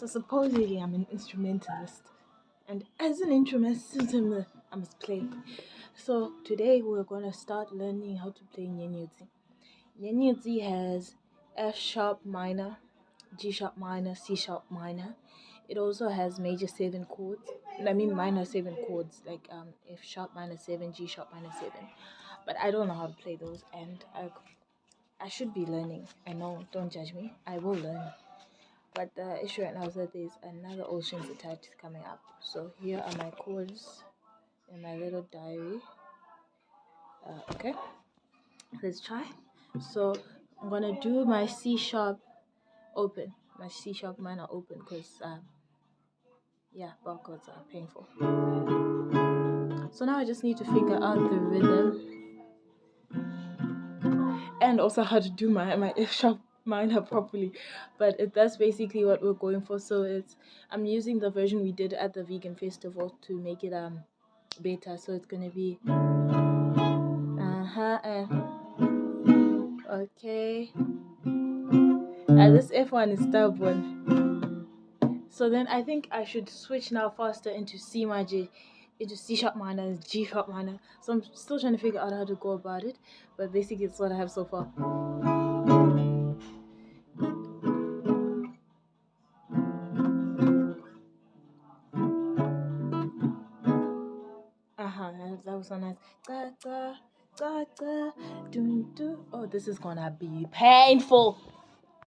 So supposedly I'm an instrumentalist, and as an instrumentalist, I must play. So today we're gonna start learning how to play Nyenyedzi. Nyenyedzi has F sharp minor, G sharp minor, C sharp minor. It also has major 7 chords. I mean minor 7 chords, like F sharp minor 7, G sharp minor 7. But I don't know how to play those, and I should be learning. I know, don't judge me. I will learn. But the issue right now is that there's another Oceans Attached coming up. So here are my chords in my little diary. Okay, let's try. So I'm gonna do my C sharp open, my C sharp minor open, because yeah, bar chords are painful. So now I just need to figure out the rhythm and also how to do my F sharp minor properly. But that's basically what we're going for. So I'm using the version we did at the vegan festival to make it beta. So it's gonna be okay. This F1 is stubborn. So then I think I should switch now faster into C major, into C sharp minor, G sharp minor. So I'm still trying to figure out how to go about it, but basically it's what I have so far. That was so nice. Oh, this is gonna be painful.